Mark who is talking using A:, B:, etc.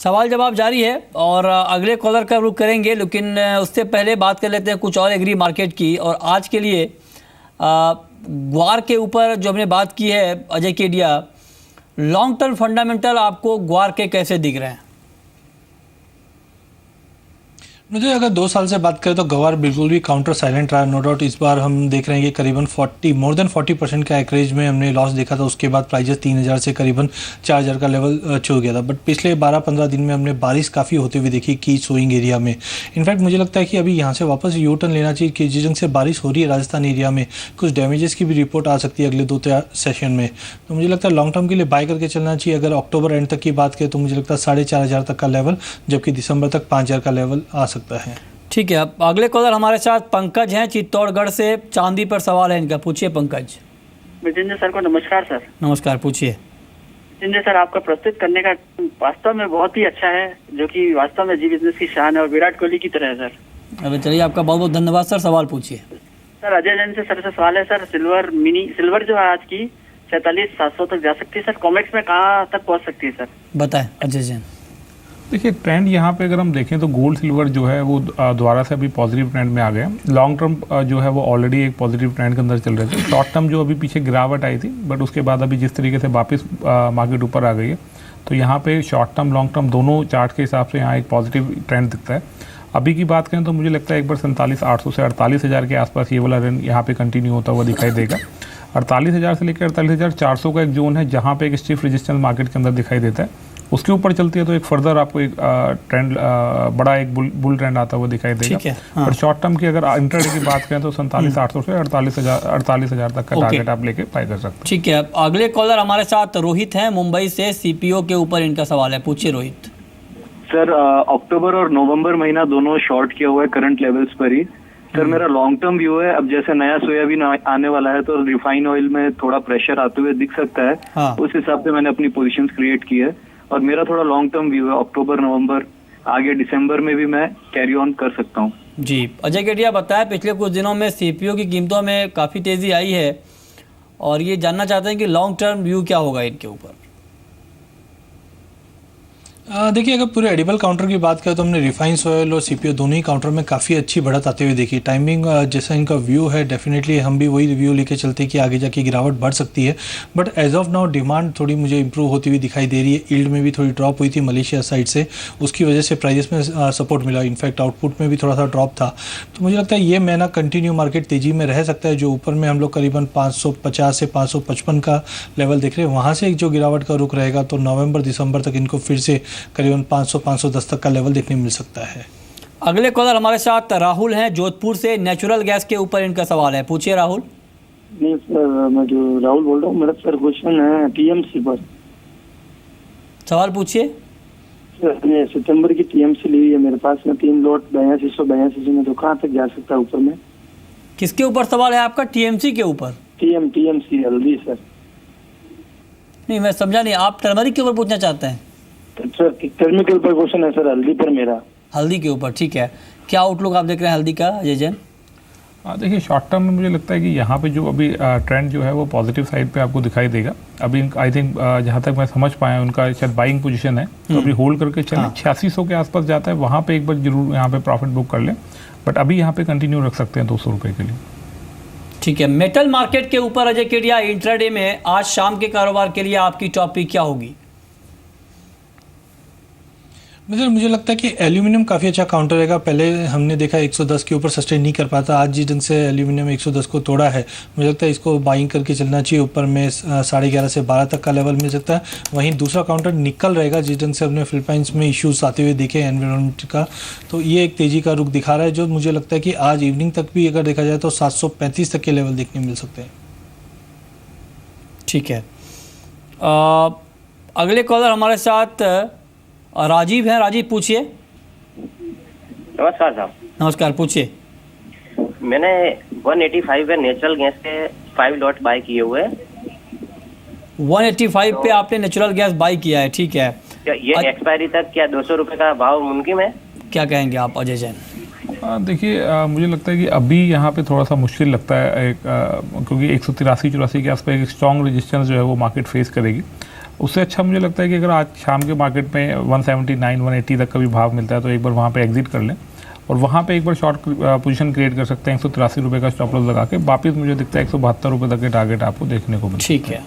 A: सवाल जवाब जारी है और अगले कॉलर का रुख करेंगे, लेकिन उससे पहले बात कर लेते हैं कुछ और एग्री मार्केट की। और आज के लिए ग्वार के ऊपर जो हमने बात की है Ajay Kedia, long term fundamental आपको ग्वार के कैसे दिख रहे हैं?
B: मुझे अगर 2 साल से बात करें तो ग्वार बिल्कुल भी काउंटर साइलेंट रहा। नो डाउट इस बार हम देख रहे हैं कि करीबन मोर देन 40% का एक्रेज में हमने लॉस देखा था। उसके बाद प्राइजेस 3000 से करीबन 4000 का लेवल छू गया था। बट पिछले 12-15 दिन में हमने बारिश काफ़ी होते हुए देखी की सोइंग एरिया में। इनफैक्ट मुझे लगता है कि अभी यहाँ से वापस यू टर्न लेना चाहिए कि जिस जगह से बारिश हो रही है राजस्थान एरिया में कुछ डैमेजेस की भी रिपोर्ट आ सकती है अगले 2 सेशन में। तो मुझे लगता है लॉन्ग टर्म के लिए बाय करके चलना चाहिए। अगर अक्टूबर एंड तक की बात करें तो मुझे लगता है 4500 तक का लेवल, जबकि दिसंबर तक 5000 का लेवल आ सकता है।
A: ठीक है, अब अगले कॉलर हमारे साथ पंकज हैं चित्तौड़गढ़ से। चांदी पर सवाल है इनका, पूछिए पंकज।
C: मृत्युंजय सर को नमस्कार सर।
A: नमस्कार, पूछिए।
C: मृत्युंजय सर, आपका प्रस्तुत करने का वास्तव में बहुत ही अच्छा है, जो कि वास्तव में जी बिजनेस की शान है और विराट कोहली की तरह है सर।
A: अबे चलिए, आपका बहुत बहुत धन्यवाद सर। सवाल पूछिए।
C: सर अजय जैन से सर से सवाल है सर, सिल्वर जो है आज की 47,700 तक जा सकती है सर, कॉमेक्स में कहाँ तक पहुँच सकती है सर?
A: बताएं अजय जैन।
D: देखिए, ट्रेंड यहाँ पे अगर हम देखें तो गोल्ड सिल्वर जो है वो दोबारा से अभी पॉजिटिव ट्रेंड में आ गया। लॉन्ग टर्म जो है वो ऑलरेडी एक पॉजिटिव ट्रेंड के अंदर चल रहे थे। शॉर्ट टर्म जो अभी पीछे गिरावट आई थी, बट उसके बाद अभी जिस तरीके से वापस मार्केट ऊपर आ गई है, तो यहाँ पे शॉर्ट टर्म लॉन्ग टर्म दोनों चार्ट के हिसाब से यहाँ एक पॉजिटिव ट्रेंड दिखता है। अभी की बात करें तो मुझे लगता है एक बार 47,800 से 48,000 के आसपास ये वाला रन यहाँ पे कंटिन्यू होता हुआ दिखाई देगा। 48,000 से लेकर 48,400 का एक जोन है जहाँ पे एक स्टिफ रेजिस्टेंस मार्केट के अंदर दिखाई देता है। उसके ऊपर चलती है तो एक फर्दर आपको एक ट्रेंड बड़ा एक बुल ट्रेंड आता हुआ दिखाई देगा।
A: हाँ।
D: पर शॉर्ट टर्म की अगर इंट्राडे की बात करें तो 47,800 से 48,000 तक का टारगेट आप लेके बाय कर सकते हैं।
A: ठीक है, अगले कॉलर हमारे साथ रोहित हैं मुंबई से। सीपीओ के ऊपर इनका सवाल है, पूछिए रोहित।
E: सर अक्टूबर और नवंबर महीना दोनों शॉर्ट किया हुआ है करंट लेवल्स पर ही। सर मेरा लॉन्ग टर्म व्यू है, अब जैसे नया सोयाबीन आने वाला है तो रिफाइन ऑयल में थोड़ा प्रेशर आते हुए दिख सकता है।
A: हाँ।
E: उस हिसाब से मैंने अपनी पोजीशंस क्रिएट की है और मेरा थोड़ा लॉन्ग टर्म व्यू है, अक्टूबर नवंबर आगे दिसंबर में भी मैं कैरी ऑन कर सकता हूँ।
A: जी, अजय केडिया बताया पिछले कुछ दिनों में सीपीओ की कीमतों में काफ़ी तेज़ी आई है और ये जानना चाहते हैं कि लॉन्ग टर्म व्यू क्या होगा इनके ऊपर।
B: देखिए, अगर पूरे एडिबल काउंटर की बात करें तो हमने रिफाइंड ऑयल और सीपीओ दोनों ही काउंटर में काफ़ी अच्छी बढ़त आते हुए देखी। टाइमिंग जैसा इनका व्यू है, डेफिनेटली हम भी वही रिव्यू लेके चलते हैं कि आगे जाके गिरावट बढ़ सकती है। But as of now demand थोड़ी मुझे इंप्रूव होती हुई दिखाई दे रही है। यील्ड में भी थोड़ी ड्रॉप हुई थी मलेशिया साइड से, उसकी वजह से प्राइजेस में सपोर्ट मिला। इनफैक्ट आउटपुट में भी थोड़ा सा ड्रॉप था। तो मुझे लगता है ये महीना कंटिन्यू मार्केट तेज़ी में रह सकता है। जो ऊपर में हम लोग करीबन 550 से 555 का लेवल देख रहे हैं, वहाँ से एक जो गिरावट का रुख रहेगा तो नवंबर दिसंबर तक इनको फिर से करीबन 500-510 तक का लेवल देखने मिल सकता है।
A: अगले कॉलर हमारे साथ राहुल हैं जोधपुर से। नेचुरल गैस के ऊपर इनका सवाल है, पूछिए राहुल।
F: नहीं सर, मैं जो राहुल बोल रहा हूँ, मेरा सर क्वेश्चन है टीएमसी पर।
A: सवाल पूछिए।
F: सर मैंने सितंबर की टीएमसी ली है मेरे पास में 3 लॉट 8282 में, तो कहाँ तक जा सकता है ऊपर में?
A: किसके ऊपर सवाल है आपका? टीएमसी के ऊपर?
F: टीएमसी हल्दी सर।
A: नहीं, मैं समझा नहीं, आप टर्मरिक के ऊपर पूछना चाहते हैं?
F: सर टेक्निकल पर क्वेश्चन है सर, हल्दी पर मेरा।
A: हल्दी के ऊपर, ठीक है। क्या आउटलुक आप देख रहे हैं हल्दी का अजय जैन?
D: देखिए, शॉर्ट टर्म में मुझे लगता है कि यहाँ पे जो अभी ट्रेंड जो है वो पॉजिटिव साइड पे आपको दिखाई देगा। अभी आई थिंक जहाँ तक मैं समझ पाया उनका शायद बाइंग पोजीशन है, तो अभी होल्ड करके चलें। 8600 के आसपास जाता है, वहाँ पे एक बार जरूर यहाँ पे प्रॉफिट बुक कर लें, बट अभी यहाँ पे कंटिन्यू रख सकते हैं 200 रुपये के लिए।
A: ठीक है, मेटल मार्केट के ऊपर अजय केडिया इंट्राडे में आज शाम के कारोबार के लिए आपकी टॉपिक क्या होगी?
B: मुझे लगता है कि एल्यूमिनियम काफ़ी अच्छा काउंटर रहेगा। पहले हमने देखा 110 के ऊपर सस्टेन नहीं कर पाता, आज जिस ढंग से एल्यूमिनियम 110 को तोड़ा है, मुझे लगता है इसको बाइंग करके चलना चाहिए। ऊपर में 11:30 से 12 तक का लेवल मिल सकता है। वहीं दूसरा काउंटर निकल रहेगा, जिस ढंग से हमने फिलीपाइंस में इश्यूज आते हुए देखे एनवायरनमेंट का, तो ये एक तेज़ी का रुख दिखा रहा है, जो मुझे लगता है कि आज इवनिंग तक भी अगर देखा जाए तो 735 तक के लेवल देखने मिल सकते हैं।
A: ठीक है, अगले कॉलर हमारे साथ राजीव हैं। राजीव पूछिए।
G: नमस्कार साहब।
A: नमस्कार, पूछिए।
G: मैंने 185 पे नेचुरल गैस के 5 लॉट बाय किए हुए।
A: 185 पे आपने नेचुरल गैस बाय किया है, ठीक है।
G: क्या ये एक्सपायरी तक क्या 200 रुपये का भाव मुमकिन है?
A: क्या कहेंगे आप अजय जैन?
D: देखिए, मुझे लगता है कि अभी यहाँ पे थोड़ा सा मुश्किल लगता है क्योंकि 183-84 के आसपास एक स्ट्रॉन्ग रेजिस्टेंस जो है वो मार्केट फेस करेगी। उससे अच्छा मुझे लगता है कि अगर आज शाम के मार्केट में 179 180 तक का भी भाव मिलता है तो एक बार वहाँ पे एग्जिट कर लें और वहाँ पे एक बार शॉर्ट पोजीशन क्रिएट कर सकते हैं। 183 रुपये का स्टॉप लॉस लगा के वापस मुझे दिखता है 172 रुपये तक के टारगेट आपको देखने को मिलता है।
A: ठीक है।